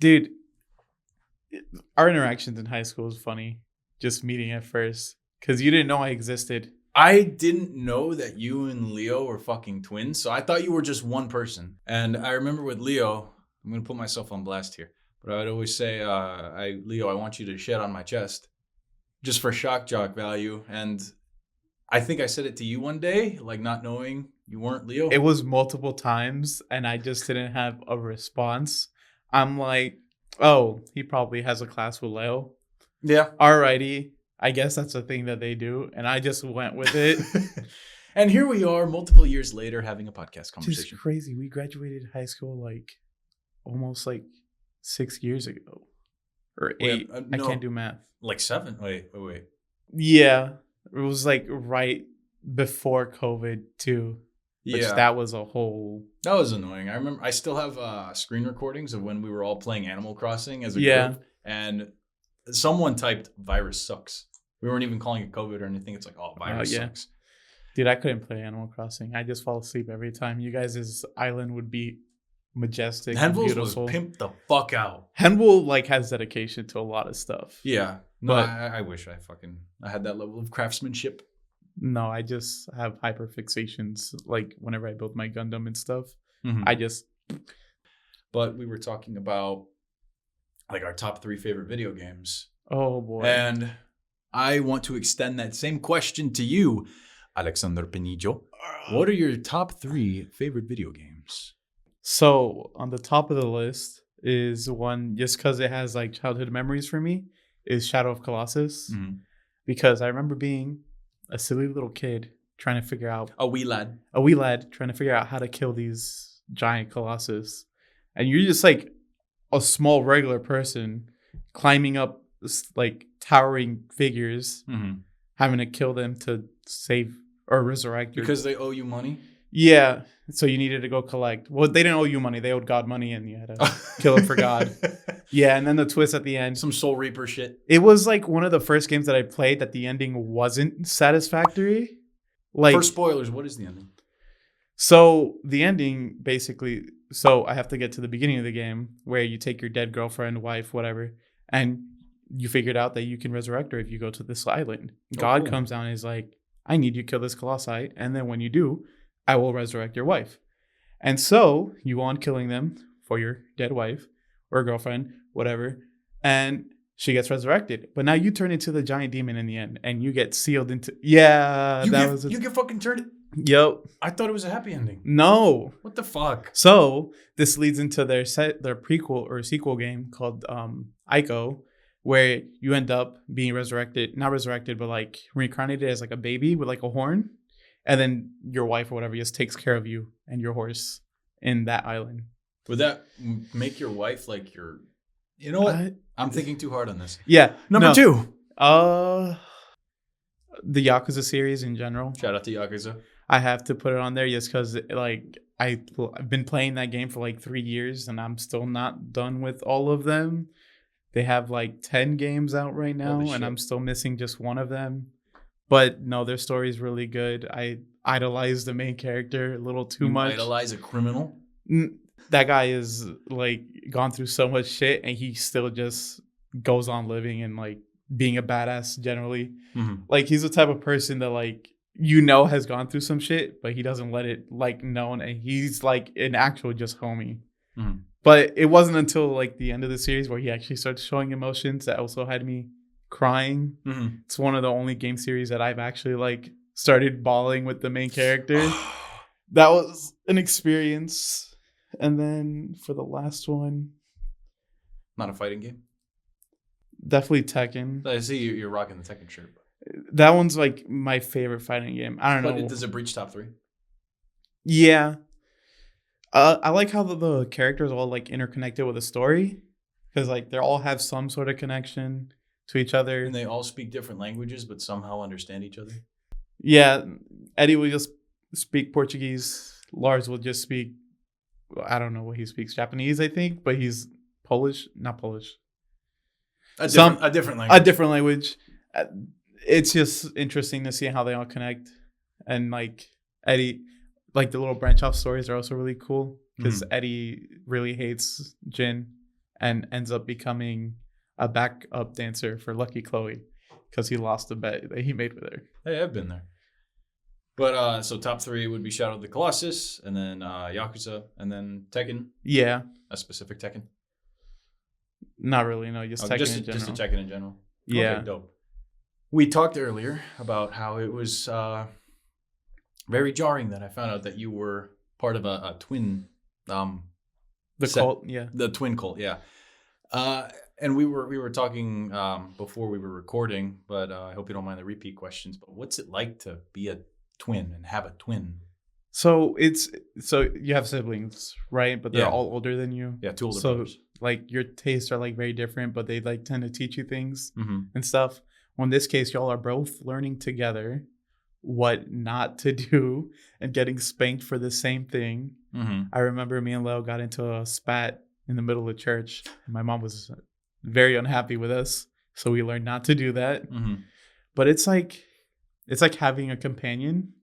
Dude, our interactions in high school was funny. Just meeting at first. Because you didn't know I existed. I didn't know that you and Leo were fucking twins, so I thought you were just one person. And I remember with Leo, I'm going to put myself on blast here, but I would always say, Leo, I want you to shit on my chest just for shock jock value. And I think I said it to you one day, like not knowing you weren't Leo. It was multiple times, and I just didn't have a response. I'm like, oh, he probably has a class with Leo. Yeah. Alrighty. I guess that's a thing that they do. And I just went with it. And here we are multiple years later having a podcast conversation. Just crazy. We graduated high school like almost like 6 years ago. Or 8. No, I can't do math. Like 7? Wait. Yeah. It was like right before COVID too. Which that was a whole... That was annoying. I remember I still have screen recordings of when we were all playing Animal Crossing as a group. And someone typed virus sucks. We weren't even calling it COVID or anything. It's like, oh, virus sucks. Dude, I couldn't play Animal Crossing. I just fall asleep every time. You guys' island would be majestic and beautiful. Was pimped the fuck out. Henville like has dedication to a lot of stuff. Yeah. No, but I wish I had that level of craftsmanship. No, I just have hyperfixations. Like whenever I build my Gundam and stuff, But we were talking about like our top 3 favorite video games. Oh boy. And I want to extend that same question to you, Alexander Pinillo. What are your top 3 favorite video games? So on the top of the list is one, just because it has like childhood memories for me, is Shadow of Colossus. Mm-hmm. Because I remember being a silly little kid trying to figure out... A wee lad trying to figure out how to kill these giant colossus. And you're just like a small regular person climbing up like towering figures, having to kill them to save or resurrect. Because they owe you money? Yeah. So you needed to go collect. Well, they didn't owe you money. They owed God money, and you had to kill them for God. Yeah, and then the twist at the end. Some Soul Reaper shit. It was like one of the first games that I played that the ending wasn't satisfactory. Like, for spoilers, what is the ending? So the ending basically, so I have to get to the beginning of the game where you take your dead girlfriend, wife, whatever, and you figured out that you can resurrect her if you go to this island. God comes down and is like, I need you to kill this colossi, and then when you do, I will resurrect your wife. And so you go on killing them for your dead wife or girlfriend, whatever, and she gets resurrected. But now you turn into the giant demon in the end, and you get sealed into... Yeah, you get fucking turned... Yep. I thought it was a happy ending. No. What the fuck? So this leads into their prequel or sequel game called Ico, where you end up being resurrected, not resurrected, but like reincarnated as like a baby with like a horn. And then your wife or whatever just takes care of you and your horse in that island. Would that make your wife like your... You know what? I'm thinking too hard on this. Yeah. Number 2. The Yakuza series in general. Shout out to Yakuza. I have to put it on there just because like I've been playing that game for like 3 years and I'm still not done with all of them. They have like 10 games out right now and I'm still missing just one of them. But no, their story is really good. I idolize the main character a little too much. Idolize a criminal? That guy is like gone through so much shit and he still just goes on living and like being a badass generally. Like he's the type of person that like has gone through some shit, but he doesn't let it like known, and he's like an actual just homie. But it wasn't until like the end of the series where he actually started showing emotions that also had me crying. It's one of the only game series that I've actually like started bawling with the main character. That was an experience. And then for the last one, not a fighting game. Definitely Tekken. I see you're rocking the Tekken shirt. That one's like my favorite fighting game. I don't know. But does it breach top 3? Yeah. I like how the characters all like interconnected with a story, because like they all have some sort of connection to each other. And they all speak different languages, but somehow understand each other. Yeah. Eddie will just speak Portuguese. Lars will just speak, I don't know what he speaks, Japanese, I think, but he's Polish, not Polish. A different language. A different language. It's just interesting to see how they all connect. And like Eddie, like the little branch off stories are also really cool because Eddie really hates Jin and ends up becoming a backup dancer for Lucky Chloe because he lost a bet that he made with her. Hey, I've been there. But so top 3 would be Shadow of the Colossus, and then Yakuza, and then Tekken. Yeah. A specific Tekken? Not really, no. Just Tekken in general. Just a Tekken in general. Yeah. Okay, dope. We talked earlier about how it was very jarring that I found out that you were part of a twin. Cult, yeah. The twin cult, yeah. And we were talking before we were recording, but I hope you don't mind the repeat questions. But what's it like to be a twin and have a twin? So you have siblings, right? But they're all older than you. Yeah, 2 older brothers. Like your tastes are like very different, but they like tend to teach you things and stuff. Well, in this case, y'all are both learning together what not to do and getting spanked for the same thing. I remember me and Leo got into a spat in the middle of church. My mom was very unhappy with us, so we learned not to do that. But it's like having a companion,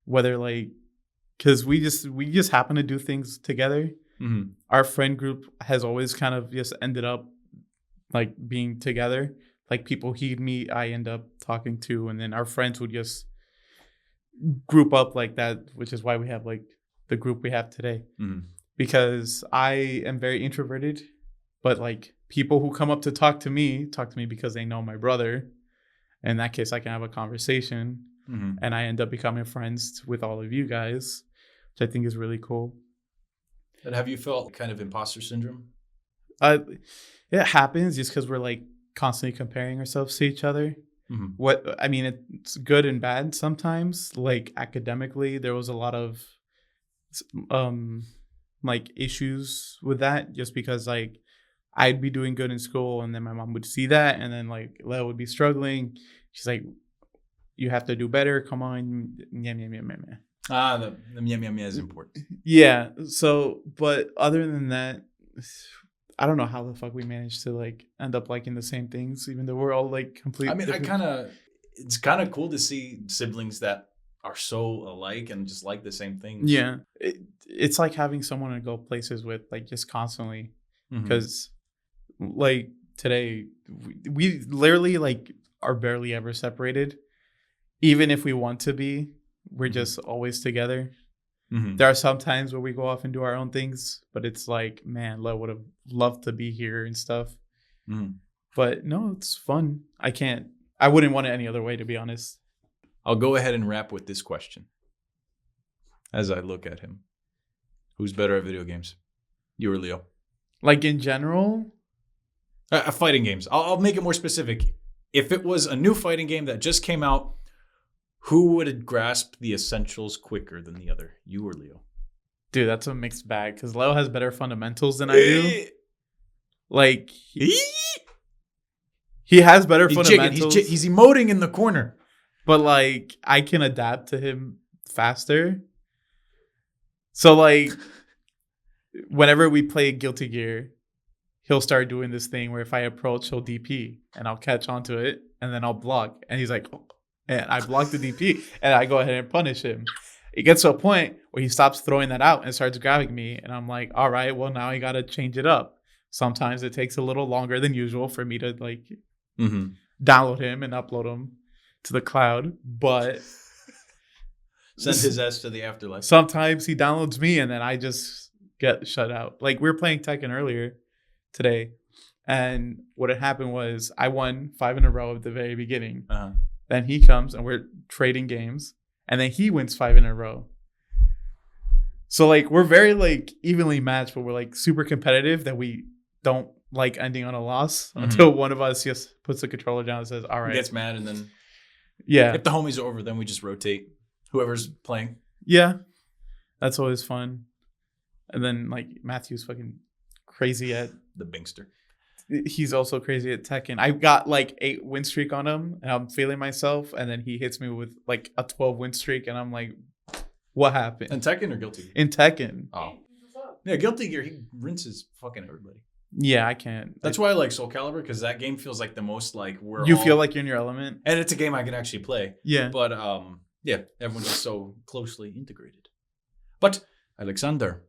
whether like because we just happen to do things together. Our friend group has always kind of just ended up like being together. Like people he'd meet, I end up talking to, and then our friends would just group up like that, which is why we have like the group we have today. Because I am very introverted, but like people who come up to talk to me because they know my brother. In that case, I can have a conversation, and I end up becoming friends with all of you guys, which I think is really cool. And have you felt kind of imposter syndrome? It happens just because we're like constantly comparing ourselves to each other. It's good and bad sometimes. Like academically, there was a lot of like issues with that, just because like I'd be doing good in school, and then my mom would see that, and then like Leo would be struggling. She's like, "You have to do better. Come on." The meow is important. Yeah. So, but other than that, I don't know how the fuck we managed to like end up liking the same things, even though we're all like completely. I mean, it's kind of cool to see siblings that are so alike and just like the same things. Yeah, it's like having someone to go places with, like just constantly, because like today we literally like are barely ever separated. Even if we want to be, we're just always together. There are some times where we go off and do our own things, but it's like, man, Lo would have loved to be here and stuff. But no, it's fun. I wouldn't want it any other way, to be honest. I'll go ahead and wrap with this question. As I look at him, who's better at video games? You or Leo? Like in general? Fighting games. I'll make it more specific. If it was a new fighting game that just came out, who would grasp the essentials quicker than the other? You or Leo? Dude, that's a mixed bag, because Leo has better fundamentals than I do. Like, he has better fundamentals. He's emoting in the corner. But, like, I can adapt to him faster. So, like, whenever we play Guilty Gear, he'll start doing this thing where if I approach, he'll DP, and I'll catch onto it, and then I'll block. And he's like, oh. And I block the DP, and I go ahead and punish him. It gets to a point where he stops throwing that out and starts grabbing me, and I'm like, all right, well, now I got to change it up. Sometimes it takes a little longer than usual for me to, like, download him and upload him to the cloud, but send his ass to the afterlife. Sometimes he downloads me, and then I just get shut out. Like, we were playing Tekken earlier today, and what had happened was I won 5 in a row at the very beginning. Then he comes and we're trading games, and then he wins 5 in a row. So like we're very like evenly matched, but we're like super competitive that we don't like ending on a loss until one of us just puts the controller down and says, all right. Gets mad, and then if the homies are over, then we just rotate whoever's playing. Yeah. That's always fun. And then like Matthew's fucking crazy at the Bingster. He's also crazy at Tekken. I got like 8 win streak on him, and I'm feeling myself. And then he hits me with like a 12 win streak, and I'm like, "What happened?" In Tekken or Guilty Gear? In Tekken. Oh, yeah, Guilty Gear. He rinses fucking everybody. Yeah, I can't. That's why I like Soul Calibur, because that game feels like the most like feel like you're in your element, and it's a game I can actually play. Yeah, but yeah, everyone's just so closely integrated. But Alexander,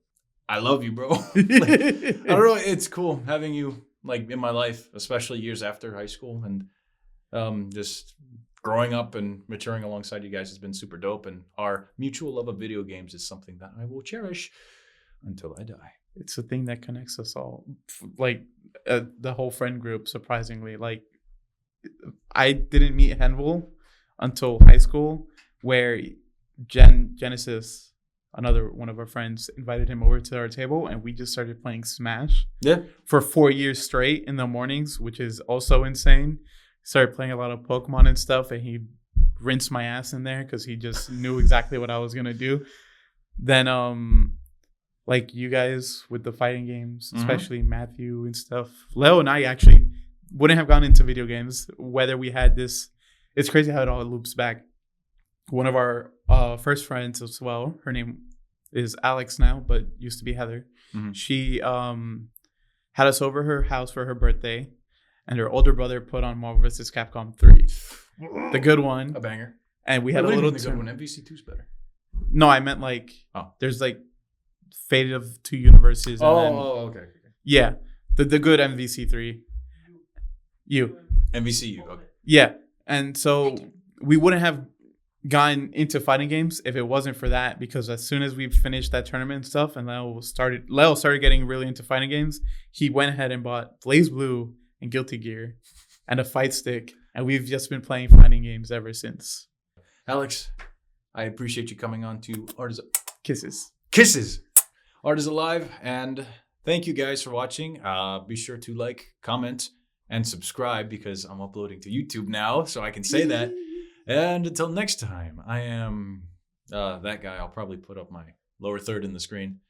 I love you, bro. Like, I don't know. It's cool having you like in my life, especially years after high school, and just growing up and maturing alongside you guys has been super dope. And our mutual love of video games is something that I will cherish until I die. It's a thing that connects us all, like the whole friend group. Surprisingly, like I didn't meet Henvil until high school, where Genesis, another one of our friends, invited him over to our table, and we just started playing Smash. Yeah, for 4 years straight in the mornings, which is also insane. Started playing a lot of Pokemon and stuff, and he rinsed my ass in there because he just knew exactly what I was gonna do. Then like you guys with the fighting games, especially Matthew and stuff. Leo and I actually wouldn't have gone into video games whether we had this. It's crazy how it all loops back. One of our first friends as well, her name is Alex now, but used to be Heather. She had us over her house for her birthday, and her older brother put on Marvel vs. Capcom 3, the good one, a banger. And we had a little. The good one. MVC 2's better. No, I meant like there's like Fate of Two Universes. And okay. Yeah, the good MVC 3. MVCU. Okay. Yeah, and so we wouldn't have gotten into fighting games if it wasn't for that, because as soon as we finished that tournament and stuff, and Leo started getting really into fighting games, he went ahead and bought Blaze Blue and Guilty Gear and a fight stick, and we've just been playing fighting games ever since. Alex, I appreciate you coming on to Art is Kisses. Art is Alive, and thank you guys for watching. Be sure to like, comment, and subscribe, because I'm uploading to YouTube now, so I can say that. And until next time, I am that guy. I'll probably put up my lower third in the screen.